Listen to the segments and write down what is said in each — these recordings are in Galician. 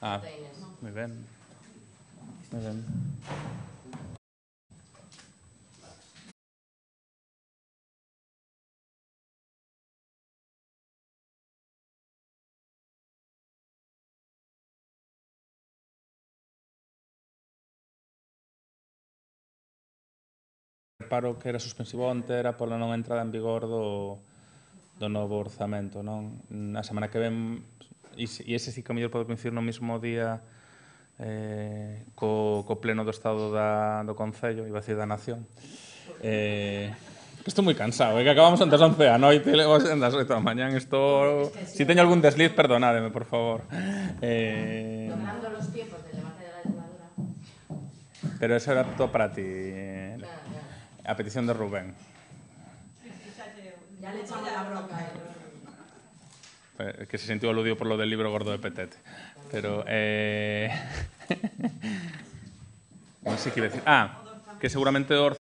Ah, moi ben. Moi ben. Reparo que era suspensivo onte era pola non entrada en vigor do novo orzamento, non? A semana que ven, e ese sí que a mellor pode coincidir no mesmo día co pleno do Estado do Concello, iba a decir da Nación. Estou moi cansado, que acabamos antes 11 da noite e levo das 8 da mañán. Si teño algún desliz, perdonádeme, por favor. Logrando los tiempos del debate de la dictadura. Pero eso era todo para ti, a petición de Rubén. Ya le echamos la bronca a él. Que se sintió aludido por lo del libro gordo de Petete. Pero, non sei que iba a decir. Que seguramente o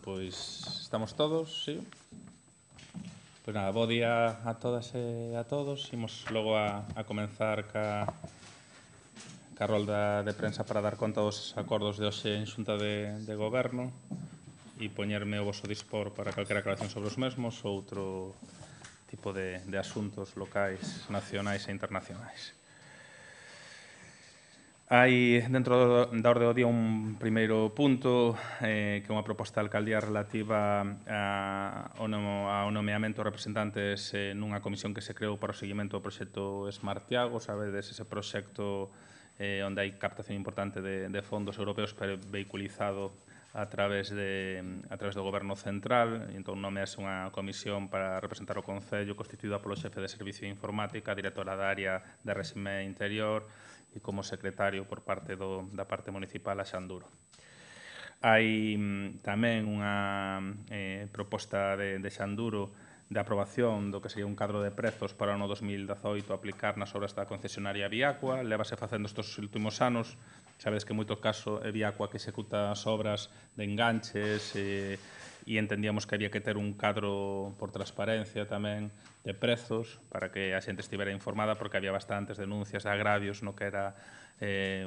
Pois estamos todos, sí. Pois nada, bo día a todas e a todos. Imos logo a comenzar ca rolda de prensa para dar conta dos acordos de hoxe en Xunta de Goberno e poñerme o voso dispor para calquera aclaración sobre os mesmos ou outro tipo de asuntos locais, nacionais e internacionais. Hai dentro da orde do día un primeiro punto que é unha proposta de alcaldía relativa ao nomeamento de representantes nunha comisión que se creou para o seguimento do proxecto Smart Tiago. Sabedes, ese proxecto onde hai captación importante de fondos europeos vehiculizado a través do Goberno Central. Entón, nomease unha comisión para representar o Concello constituída polo xefe de Servicio de Informática, directora da área de Réxime Interior e como secretario por parte da parte municipal a Xanduro. Hai tamén unha proposta de Xanduro de aprobación do que sería un cadro de prezos para o ano 2018 a aplicar nas obras da concesionaria Viacua. Lévase facendo estes últimos anos. Sabedes que en moito caso é Viacua que executa as obras de enganches e entendíamos que había que ter un cadro por transparencia tamén de prezos para que a xente estivera informada, porque había bastantes denuncias de agravios no que era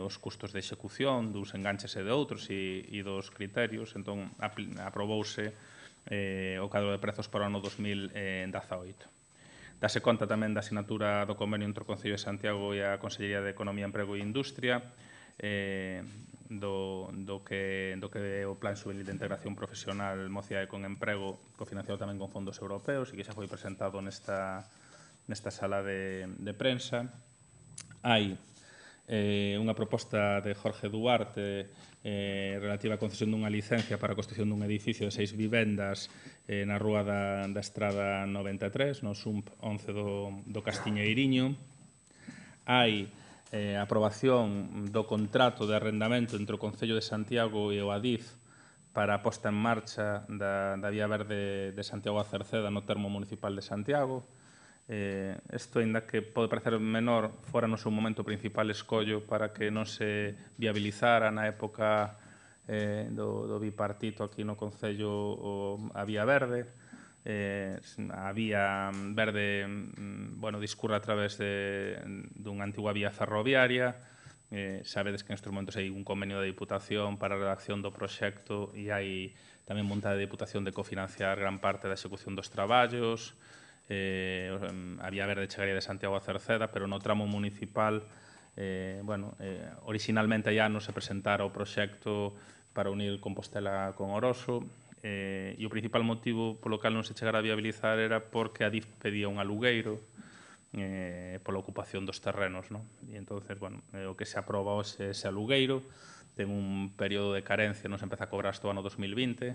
os custos de execución dos enganches e de outros e dos criterios. Entón, aprobouse o cadro de prezos para o ano 2018. Dase conta tamén da asinatura do convenio entre o Concello de Santiago e a Consellería de Economía, Emprego e Industria, do que é o Plan Xuvenil de Integración Profesional Mocidade con Emprego, cofinanciado tamén con fondos europeos e que xa foi presentado nesta sala de prensa. Hai unha proposta de Jorge Duarte relativa á concesión dunha licencia para a construción dun edificio de 6 vivendas na rúa da Estrada 93, no SUMP 11 do Castiñeiriño. Hai a aprobación do contrato de arrendamento entre o Concello de Santiago e o Adif para a posta en marcha da Vía Verde de Santiago a Cerceda no termo municipal de Santiago. Isto, ainda que pode parecer menor, fora no seu momento principal escollo para que non se viabilizara na época do bipartito aquí no Concello a Vía Verde. A Vía Verde discurre a través dunha antigua vía ferroviaria. Sabedes que nestes momentos hai un convenio da Diputación para a redacción do proxecto e hai tamén montada a Diputación de cofinanciar gran parte da execución dos traballos. A Vía Verde chegaría de Santiago a Cerceda, pero no tramo municipal Originalmente hai anos se presentara o proxecto para unir Compostela con Oroso, e o principal motivo polo cal non se chegara a viabilizar era porque a DIF pedía un alugueiro pola ocupación dos terrenos, non? E entonces, o que se aproba hoxe ese alugueiro, ten un período de carencia, non se empeza a cobrar hasta o ano 2020,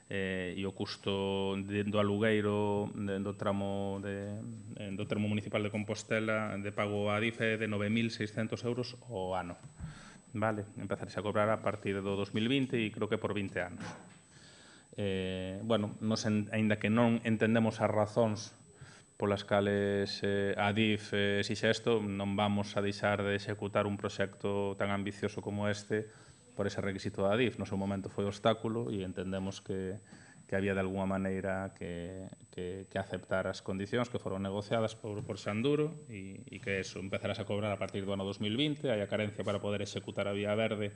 e o custo do alugueiro do tramo municipal de Compostela de pago a DIF é de 9.600 euros ao ano. Empezarse a cobrar a partir do 2020 e creo que por 20 anos. Nos, aínda que non entendemos as razóns polas cales a DIF exixe isto, non vamos a deixar de executar un proxecto tan ambicioso como este por ese requisito da DIF. No seu momento foi obstáculo e entendemos que había de alguma maneira que aceptar as condicións que foron negociadas por Xanduro e que eso empezarás a cobrar a partir do ano 2020, hai a carencia para poder executar a vía verde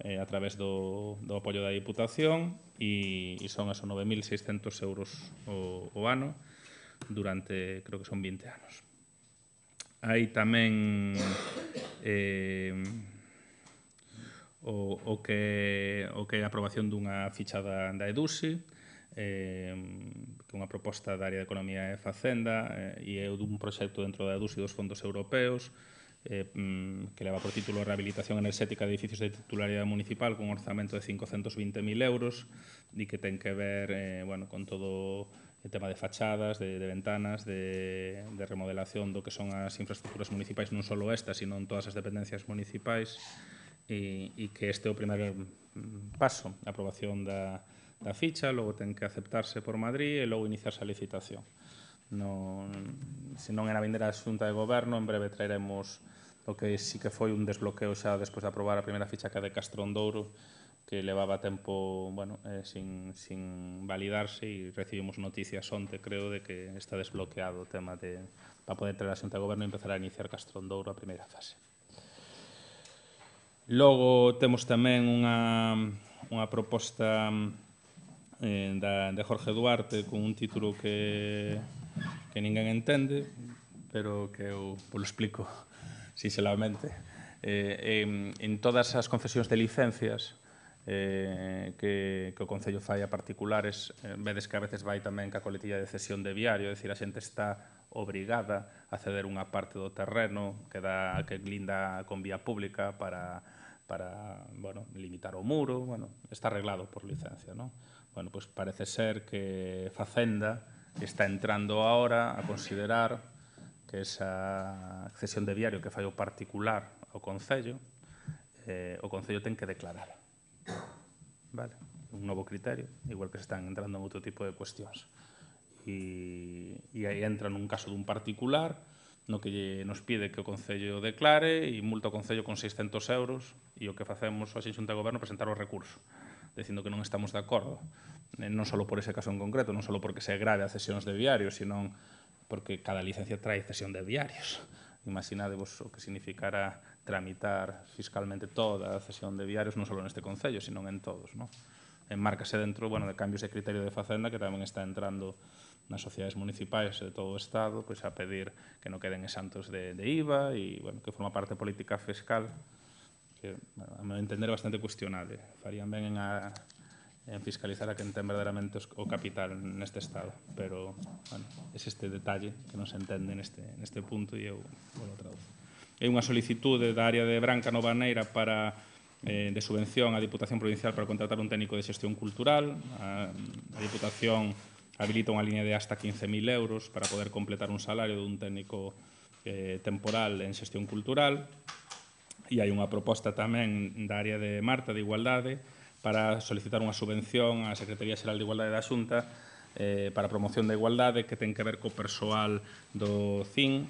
a través do apoio da Diputación e son esos 9.600 euros o ano durante, creo que son 20 anos. Hai tamén o que é a aprobación dunha ficha da EDUSI, que é unha proposta da área de Economía e Facenda e é dun proxecto dentro da EDUSI dos fondos europeos que leva por título Rehabilitación enerxética de edificios de titularidade municipal con un orzamento de 520.000 euros e que ten que ver con todo o tema de fachadas, de ventanas, de remodelación do que son as infraestructuras municipais, non só estas, sino en todas as dependencias municipais, e que este é o primeiro paso, a aprobación da ficha, logo ten que aceptarse por Madrid e logo iniciarse a licitación. Se non é na vindeira Xunta de Goberno, en breve traeremos o que sí que foi un desbloqueo xa despois de aprobar a primeira ficha que é de Castrondouro, que levaba tempo sin validarse e recibimos noticias onte, creo, de que está desbloqueado o tema para poder traer a Xunta de Goberno e empezar a iniciar Castrondouro a primeira fase. Logo temos tamén unha proposta de Jorge Duarte con un título que ninguén entende, pero que eu lo explico sinxelamente. En todas as concesións de licencias que o Concello fai a particulares, vedes que a veces vai tamén ca coletilla de cesión de viario, é dicir, a xente está obrigada a ceder unha parte do terreno que linda con vía pública para limitar o muro, está arreglado por licencia, non? Pois parece ser que Facenda está entrando ahora a considerar que esa cesión de viario que fai o particular ao Concello, o Concello ten que declarar. Un novo criterio, igual que se están entrando en outro tipo de cuestións. E aí entra nun caso dun particular, no que nos pide que o Concello declare e multa o Concello con 600 euros e o que facemos hoxe en Xunta de Goberno é presentar o recurso, dicindo que non estamos de acordo, non só por ese caso en concreto, non só porque se grave a cesións de viarios, sino porque cada licencia trae cesión de viarios. Imaginadevos o que significara tramitar fiscalmente toda a cesión de viarios, non só neste Concello, sino en todos. Enmárcase dentro de cambios de criterio de Facenda que tamén está entrando nas sociedades municipais de todo o Estado a pedir que non queden exentos de IVA e que forma parte da política fiscal que, a meu entender, é bastante cuestionable. Farían ben en fiscalizar a quen ten verdadeiramente o capital neste Estado, pero é este detalle que non se entende neste punto e eu vou traduzo. É unha solicitude da área de Branca Nova Neira de subvención á Diputación Provincial para contratar un técnico de xestión cultural. A Diputación habilita unha línea de hasta 15.000 euros para poder completar un salario dun técnico temporal en xestión cultural. E hai unha proposta tamén da área de Marta, de Igualdade, para solicitar unha subvención á Secretaría Xeral de Igualdade da Xunta para a promoción da igualdade que ten que ver co persoal do CIN,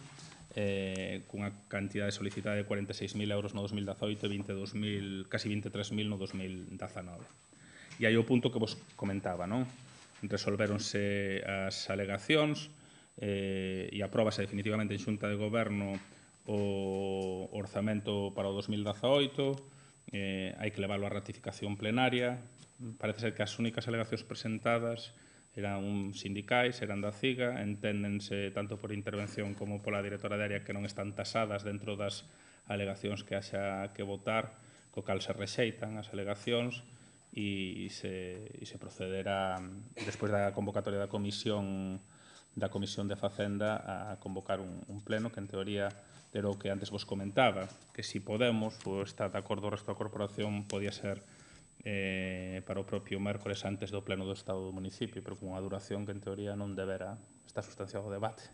cunha cantidade solicitada de 46.000 euros no 2018 e casi 23.000 no 2019. E aí o punto que vos comentaba, non? Resolvéronse as alegacións e apróbase definitivamente en Xunta de Goberno o orzamento para o 2018, hai que leválo a ratificación plenaria. Parece ser que as únicas alegacións presentadas eran sindicais, eran da CIGA, enténdense tanto por intervención como pola directora de área que non están tasadas dentro das alegacións que haxa que votar, co cal se rexeitan as alegacións e se procederá, despois da convocatoria da Comisión de Facenda, a convocar un pleno que, en teoría, era o que antes vos comentaba, que si Podemos, ou está de acordo o resto da corporación, podía ser para o propio mércores antes do pleno do Estado do municipio, pero con unha duración que, en teoría, non debera estar sustanciado o debate.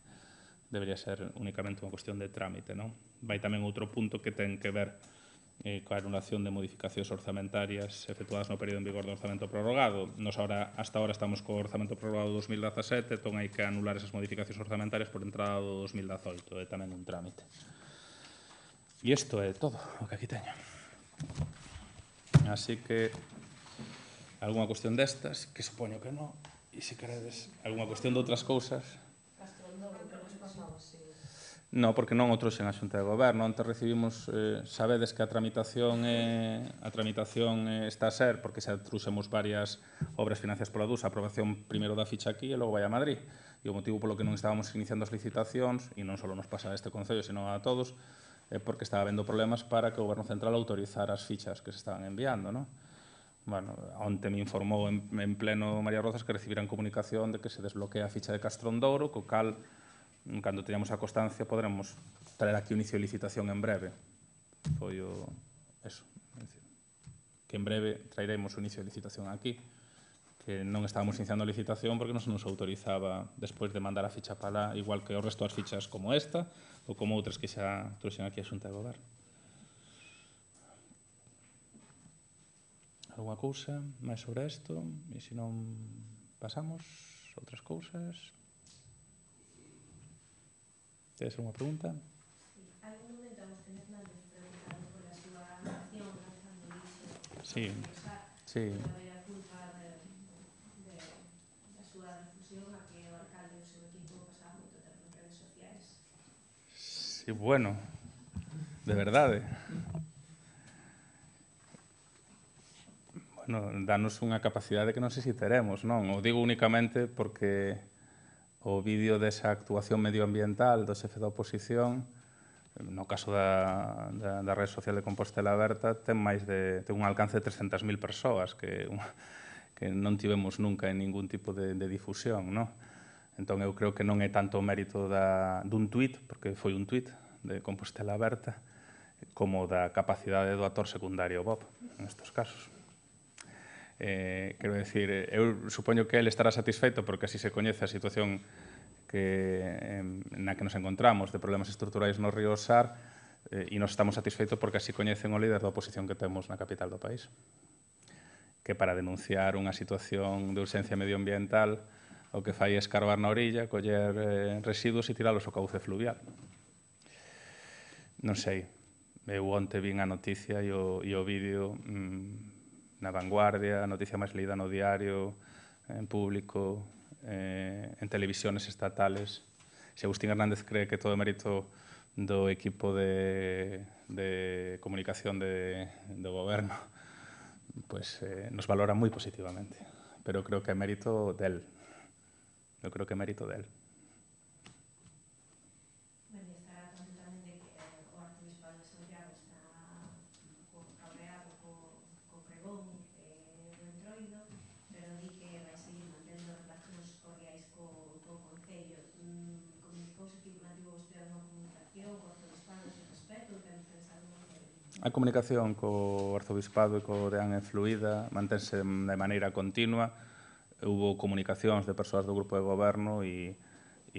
Debería ser únicamente unha cuestión de trámite, non? Vai tamén outro punto que ten que ver coa anulación de modificacións orzamentarias efectuadas no período en vigor do orzamento prorrogado. Nos hasta ahora estamos co orzamento prorrogado 2017, entón hai que anular esas modificacións orzamentarias por entrada do 2018, é tamén un trámite. E isto é todo o que aquí teño. Así que, algunha cuestión destas, que supoño que non, e se queredes algunha cuestión de outras cousas. Non, porque non o trouxen a Xunta de Goberno. Antes recibimos, sabedes que a tramitación está a ser, porque xa trouxemos varias obras financiadas pola DUS, a aprobación primeiro da ficha aquí e logo vai a Madrid. E o motivo polo que non estábamos iniciando as licitacións, e non só nos pasa a este Concello, sino a todos, é porque estaba habendo problemas para que o Goberno Central autorizara as fichas que se estaban enviando, non? Bueno, onte me informou en pleno María Rozas que recibiran comunicación de que se desbloquea a ficha de Castrondouro, co cal, cando teñamos a constancia, poderemos traer aquí o inicio de licitación en breve. Foi eso. Que en breve traeremos o inicio de licitación aquí, que non estábamos iniciando a licitación porque non se nos autorizaba despois de mandar a ficha para lá, igual que o resto das fichas como esta ou como outras que xa trouxen aquí a Xunta de Goberno. Alguna cousa máis sobre isto? E se non pasamos outras cousas? Tedes alguna pregunta? Hai un momento a vostede Fernández preguntado por a súa acción lanzando iso. Sí, sí. A culpa da súa difusión a que o alcalde e o seu equipo pasaba moito tempo en redes sociais. Sí, bueno, de verdade. Bueno, danos unha capacidade que non sei se teremos, non? O digo únicamente porque o vídeo desa actuación medioambiental do xefe da oposición, no caso da rede social de Compostela Aberta, ten un alcance de 300.000 persoas, que non tivemos nunca en ningún tipo de difusión, non? Entón, eu creo que non é tanto o mérito dun tuit, porque foi un tuit de Compostela Aberta, como da capacidade do actor secundario Bob, nestes casos. Quero dicir, eu supoño que ele estará satisfeito porque así se coñece a situación na que nos encontramos de problemas estruturais no río Sar, e nos estamos satisfeitos porque así coñecen o líder da oposición que temos na capital do país, que para denunciar unha situación de urxencia medioambiental o que fai é escarbar na orilla, coller residuos e tiralos ao cauce fluvial. Non sei, eu onte vin a noticia e o vídeo na Vanguardia, a noticia máis leída no diario, en público, en televisións estatales. Se Agustín Hernández cree que todo é mérito do equipo de comunicación do goberno, pois nos valora moi positivamente. Pero creo que é mérito del. Eu creo que é mérito del. A comunicación co Arzobispado e co Deán é fluida, mantense de maneira continua. Hubo comunicacións de persoas do grupo de goberno e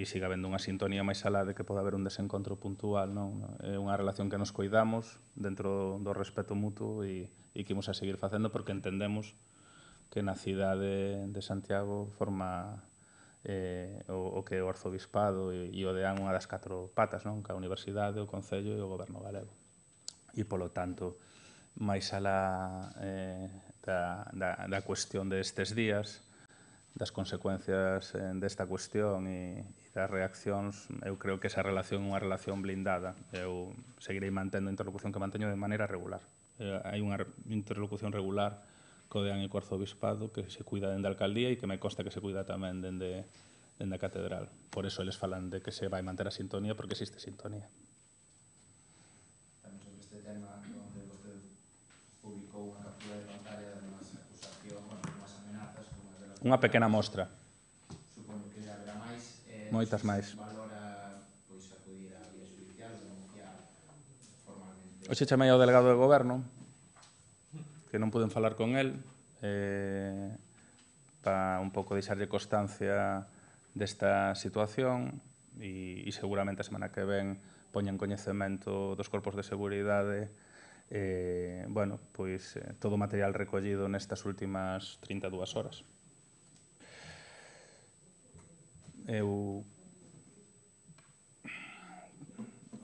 sigue habendo unha sintonía máis alá de que pode haber un desencontro puntual, non? É unha relación que nos coidamos dentro do respeto mutuo e que imos a seguir facendo porque entendemos que na cidade de Santiago forma o que o Arzobispado e o Deán unha das 4 patas, non? Que a Universidade, o Concello e o Goberno galego. E, polo tanto, máis alá da cuestión destes días, das consecuencias desta cuestión e das reaccións, eu creo que esa relación é unha relación blindada. Eu seguirei mantendo a interlocución que manteño de maneira regular. Hai unha interlocución regular co Deán e co Arzobispado que se cuida dende a alcaldía e que me consta que se cuida tamén dende a catedral. Por eso eles falan de que se vai manter a sintonía, porque existe sintonía. Unha pequena mostra. Supoño que haberá máis. Moitas máis. Valora acudir á vía judicial ou denunciar formalmente? Hoxe chamei ao delegado de goberno, que non puden falar con el, para un pouco deixarlle constancia desta situación e seguramente a semana que ven poña en coñecemento dos corpos de seguridade bueno, pois todo o material recollido nestas últimas 32 horas. Eu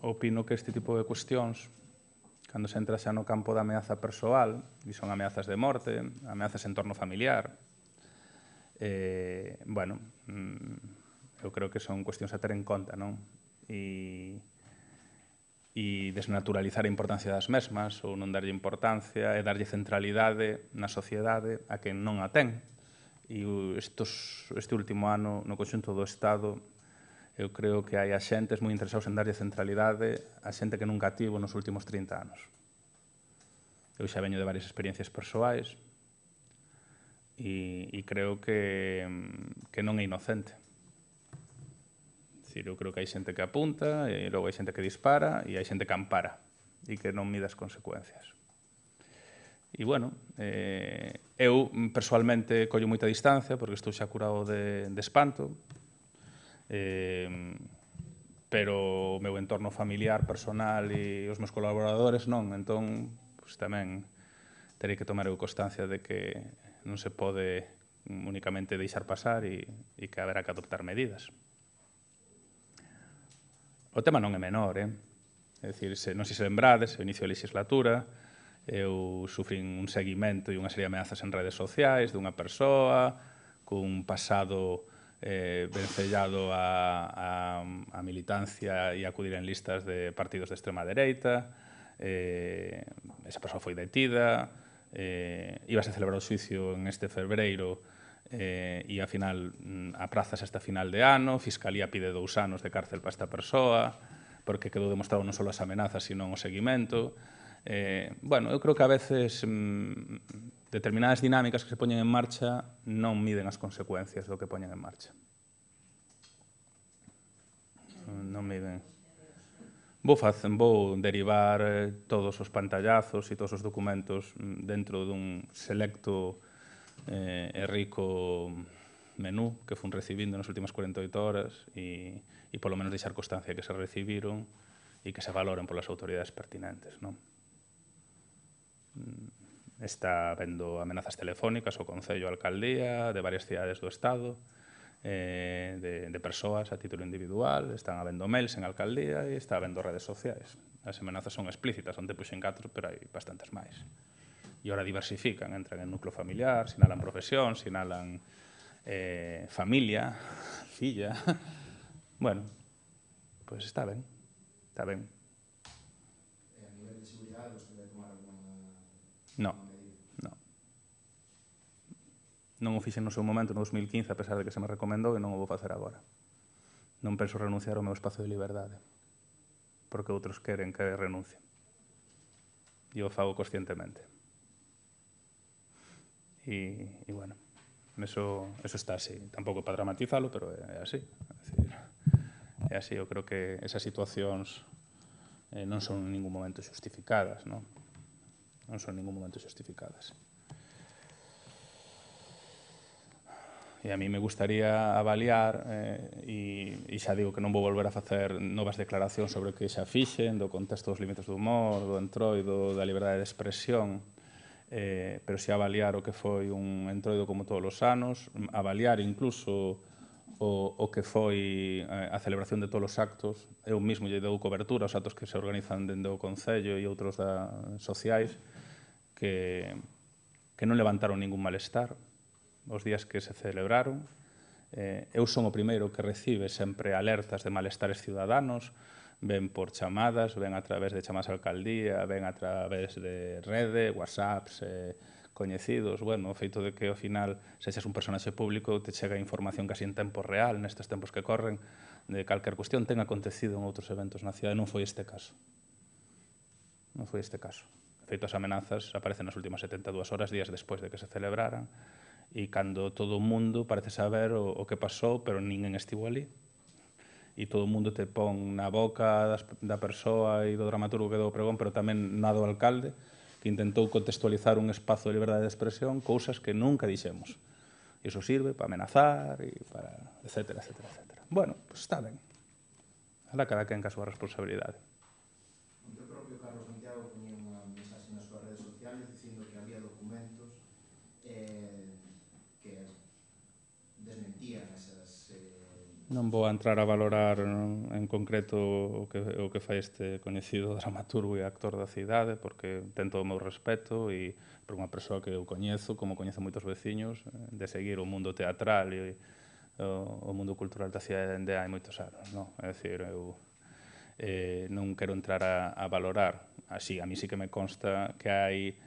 opino que este tipo de cuestións, cando se entra xa no campo da ameaza persoal, e son ameazas de morte, ameazas en torno familiar, bueno, eu creo que son cuestións a ter en conta, non? E desnaturalizar a importancia das mesmas ou non darlle importancia e darlle centralidade na sociedade a quen non a ten. E este último ano, no conxunto do Estado, eu creo que hai axentes moi interesados en darlle centralidade a xente que nunca tivo nos últimos 30 anos. Eu xa veño de varias experiencias persoais e creo que non é inocente. Eu creo que hai xente que apunta, e logo hai xente que dispara, e hai xente que ampara, e que non mide as consecuencias. E, bueno, eu persoalmente collo moita distancia, porque estou xa curado de espanto, pero o meu entorno familiar, personal e os meus colaboradores non, entón, tamén terei que tomar constancia de que non se pode únicamente deixar pasar e que haberá que adoptar medidas. O tema non é menor, é dicir, non sei se lembrades, o inicio da legislatura, eu sufrín un seguimento e unha serie de ameazas en redes sociais dunha persoa cun pasado vencellado a militancia e acudir en listas de partidos de extrema dereita. Esa persoa foi detida, íbase a celebrar o xuicio en este febreiro e a final aprazas hasta final de ano, Fiscalía pide 2 anos de cárcel para esta persoa, porque quedou demostrado non só as amenazas, sino o seguimento. Bueno, eu creo que a veces determinadas dinámicas que se poñen en marcha non miden as consecuencias do que poñen en marcha. Non miden. Vou derivar todos os pantallazos e todos os documentos dentro dun selecto e rico menú que fun recibindo nas últimas 48 horas e polo menos deixar constancia que se recibiron e que se valoren polas autoridades pertinentes. Está habendo amenazas telefónicas ao Concello, a Alcaldía, de varias cidades do Estado, de persoas a título individual, están habendo mails en Alcaldía e está habendo redes sociais. As amenazas son explícitas, onde puxen 4, pero hai bastantes máis. E ora diversifican, entran en núcleo familiar, sinalan profesión, sinalan familia, filla. Bueno, pois está ben, está ben. A nivel de seguridade, vostede vai tomar alguna medida? Non. Non o fixen no seu momento, no 2015, a pesar de que se me recomendou, e non o vou facer agora. Non penso renunciar ao meu espazo de liberdade, porque outros queren que renuncie. E o fago conscientemente. E bueno, eso está así. Tampouco para dramatizalo, pero é así. É así, eu creo que esas situacións non son en ningún momento xustificadas, non son en ningún momento xustificadas. E a mí me gustaría avaliar, e xa digo que non vou volver a facer novas declaracións sobre o que xa fixen, do contexto dos límites do humor, do entroido, da liberdade de expresión, pero xa avaliar o que foi un entroido como todos os anos, avaliar incluso o que foi a celebración de todos os actos. Eu mesmo lle dou cobertura aos actos que se organizan dende o Concello e outros sociais que non levantaron ningún malestar os días que se celebraron. Eu son o primeiro que recibe sempre alertas de malestares ciudadanos, ven por chamadas, ven a través de chamadas á alcaldía, ven a través de rede, whatsapps, coñecidos. Bueno, o feito de que ao final sexas un personaxe público te chega información casi en tempo real, nestes tempos que corren, de calquer cuestión ten acontecido en outros eventos na cidade. Non foi este caso. Non foi este caso. De feito, as amenazas aparecen nas últimas 72 horas, días despois de que se celebraran, E cando todo o mundo parece saber o que pasou, pero ninguén estivo ali, e todo o mundo te pon na boca da persoa e do dramaturgo que dou o pregón, pero tamén na do alcalde, que intentou contextualizar un espazo de liberdade de expresión, cousas que nunca dixemos. E iso sirve para amenazar e para etcétera, etcétera, etcétera. Bueno, pues está ben. Alá cada quen ca súa responsabilidade. O teu propio Carlos Santiago ponía unha mensaxe nas súas redes sociales dicindo que había documentos que desmentían esas... Non vou a entrar a valorar en concreto o que fai este coñecido dramaturgo e actor da cidade, porque ten todo o meu respeto e por unha persoa que eu coñezo, como coñezo moitos veciños, de seguir o mundo teatral e o mundo cultural da cidade dende hai moitos anos. Non? É dicir, eu non quero entrar a valorar. Así, a mí sí que me consta que hai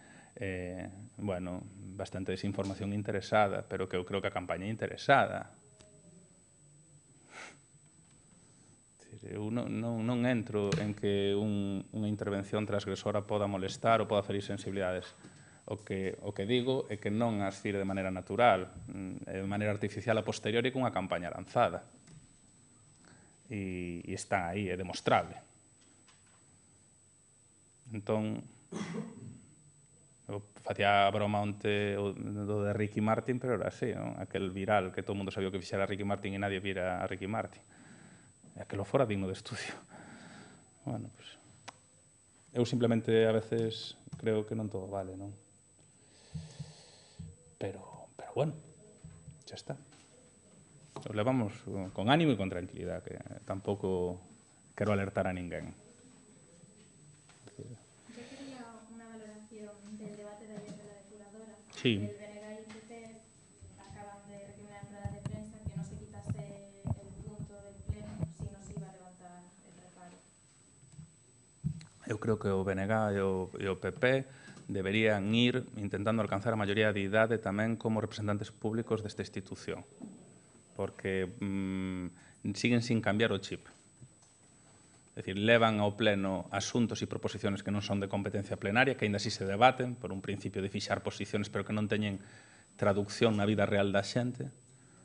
bueno, bastante desinformación interesada, pero que eu creo que a campaña é interesada. Eu non entro en que unha intervención transgresora poda molestar ou poda ferir sensibilidades. O que digo é que non as fire de maneira natural, de maneira artificial a posteriori cunha campaña lanzada. E está aí, é demostrable. Entón, eu facía a broma onte do de Ricky Martin, pero era así, non? Aquel viral que todo o mundo sabía que fixera Ricky Martin e nadie vira a Ricky Martin. É que lo fora digno de estudio. Bueno, pues, eu simplemente a veces creo que non todo vale, non? Pero bueno, xa está. Lo levamos con ánimo e con tranquilidad, que tampouco quero alertar a ninguén. Yo quería una valoración del debate de ayer de la depuradora. Sí. El BNG y el PP acaban de reclamar en rueda de prensa que no se quitase el punto del pleno si no se iba a levantar el reparo. Eu creo que o BNG e o PP deberían ir intentando alcanzar a maioría de idade tamén como representantes públicos desta institución, porque siguen sin cambiar o chip. É dicir, levan ao pleno asuntos e proposiciones que non son de competencia plenaria, que aínda así se debaten por un principio de fixar posiciones, pero que non teñen traducción na vida real da xente.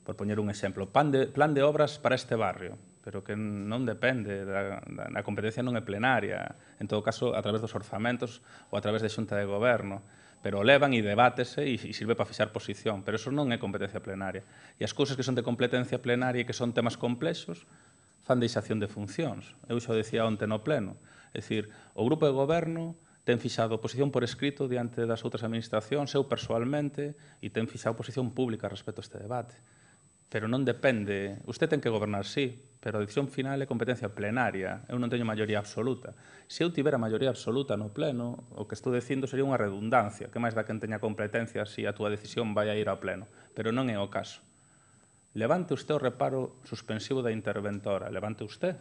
Por poñer un exemplo, plan de obras para este barrio, pero que non depende, a competencia non é plenaria, en todo caso a través dos orzamentos ou a través de xunta de goberno, pero levan e debátese e sirve para fixar posición, pero eso non é competencia plenaria. E as cousas que son de competencia plenaria e que son temas complexos, fan deixación de funcións. Eu xa decía onte no pleno. É dicir, o grupo de goberno ten fixado posición por escrito diante das outras administracións, eu persoalmente, e ten fixado posición pública respecto a este debate. Pero non depende. Usted ten que gobernar, sí, pero a decisión final é competencia plenaria. Eu non teño maioría absoluta. Se eu tivera maioría absoluta no pleno, o que estou dicindo sería unha redundancia. Que máis da quen teña competencia se a túa decisión vai a ir ao pleno. Pero non é o caso. Levante usted o reparo suspensivo da interventora. Levante usted,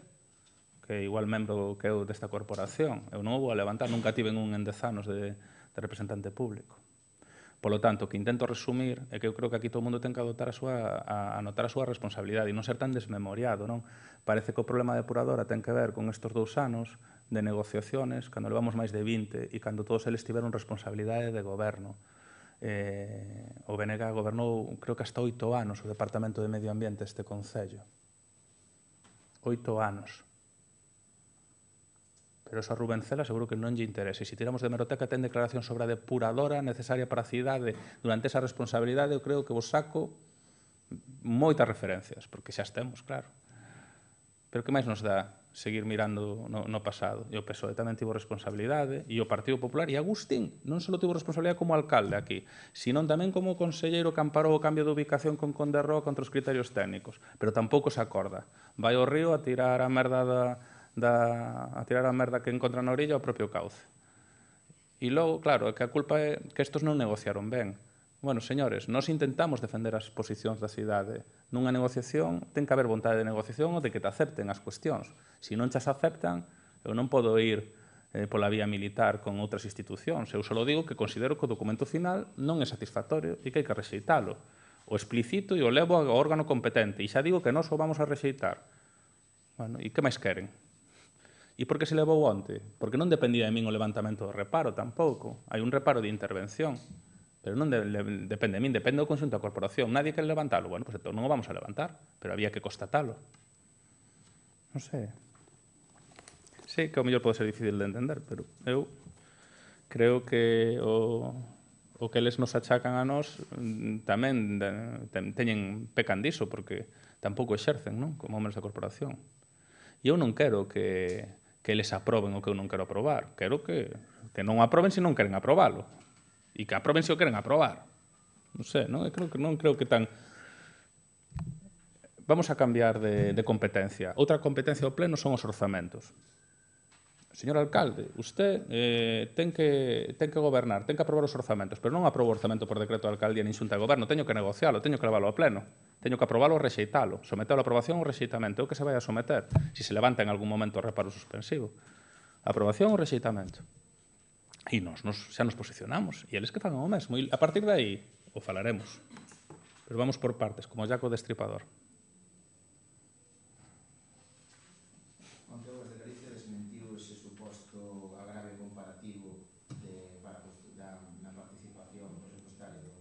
que é igual membro que eu desta corporación. Eu non o vou a levantar, nunca tive un en 10 anos de representante público. Polo tanto, o que intento resumir é que eu creo que aquí todo o mundo ten que anotar a súa responsabilidade e non ser tan desmemoriado, non? Parece que o problema da depuradora ten que ver con estes 2 anos de negociaciones, cando levamos máis de 20 e cando todos eles tiveron responsabilidade de goberno. O BNG gobernou, creo que hasta 8 anos, o Departamento de Medio Ambiente este Concello. 8 anos. Pero eso a Rubén Cela seguro que non lle interesa. E se tiramos de hemeroteca ten declaración sobre a depuradora necesaria para a cidade durante esa responsabilidade, eu creo que vos saco moitas referencias, porque xa estemos, claro. Pero que máis nos dá seguir mirando no pasado? E o PSOE tamén tivo responsabilidade, e o Partido Popular, e Agustín non só tivo responsabilidade como alcalde aquí, senón tamén como conselleiro que amparou o cambio de ubicación con Conde Roa contra os criterios técnicos, pero tampouco se acorda. Vai ao río a tirar a merda que encontra na orilla ao propio cauce. E logo, claro, que a culpa é que estos non negociaron ben. Bueno, señores, nós intentamos defender as posicións da cidade. Nunha negociación ten que haber vontade de negociación ou de que te acepten as cuestións. Se non chas aceptan, eu non podo ir pola vía militar con outras institucións. Eu só digo que considero que o documento final non é satisfactorio e que hai que rexeitalo. O explicito e o levo ao órgano competente. E xa digo que nós o vamos a rexeitar. Bueno, e que máis queren? E por que se levou onte? Porque non dependía de min o levantamento do reparo tampouco. Hai un reparo de intervención. Pero non depende de min, depende do conxunto da corporación. Nadie quere levantalo. Bueno, pois entón non o vamos a levantar, pero había que constatalo. Non sei. Sí, que ao mellor pode ser difícil de entender, pero eu creo que o que eles nos achacan a nós tamén pecan diso, porque tampouco exercen, non? Como membros da corporación. E eu non quero que eles aproben o que eu non quero aprobar. Quero que non aproben se non queren aprobalo. E que aproben se o queren aprobar. Non sei, non creo que tan... Vamos a cambiar de competencia. Outra competencia do pleno son os orzamentos. Señor alcalde, usted ten que gobernar, ten que aprobar os orzamentos, pero non aprobo o orzamento por decreto de alcaldía nin xunta de goberno, teño que negocialo, teño que leválo ao pleno, teño que aprobalo ou rexeitalo, sometelo a aprobación ou rexeitamento, é o que se vai a someter, se se levanta en algún momento o reparo suspensivo. Aprobación ou rexeitamento. E nós xa nos posicionamos, e eles que fan o mesmo, e a partir de aí o falaremos. Pero vamos por partes, como Jaco Destripador.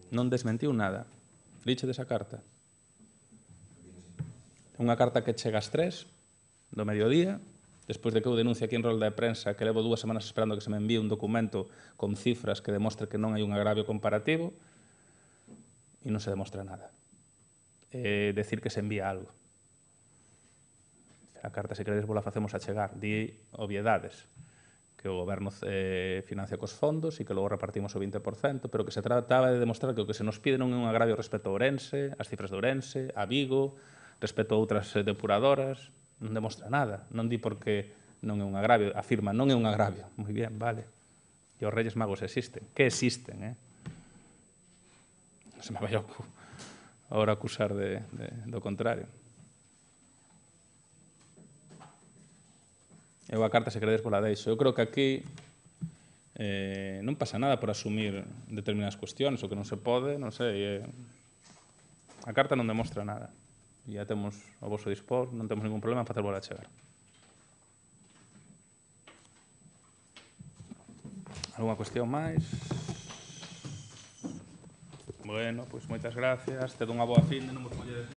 Non desmentiu nada. Liche desa carta. Unha carta que chega ás 3 do mediodía, despois de que eu denuncie aquí en rolda de prensa que levo 2 semanas esperando que se me envíe un documento con cifras que demostre que non hai un agravio comparativo e non se demostra nada. Decir que se envía algo. A carta, se queredes, la facemos a chegar. Di obviedades. Que o goberno financia cos fondos e que logo repartimos o 20%, pero que se trataba de demostrar que o que se nos pide non é un agravio respecto a Ourense, as cifras de Ourense, a Vigo, respecto a outras depuradoras, non demostra nada. Non di porque non é un agravio, afirma non é un agravio. Moi bien, vale. E os Reyes Magos existen. Que existen, Non se me vai agora acusar do contrario. Eu a carta, se queredes, pola deixo. Eu creo que aquí non pasa nada por asumir determinadas cuestións, o que non se pode, non sei. A carta non demostra nada. E ya temos o vosso dispor, non temos ningún problema en facer bola a chegar. Alguna cuestión máis? Bueno, pois moitas gracias. Te dou unha boa fin de non vos molledes.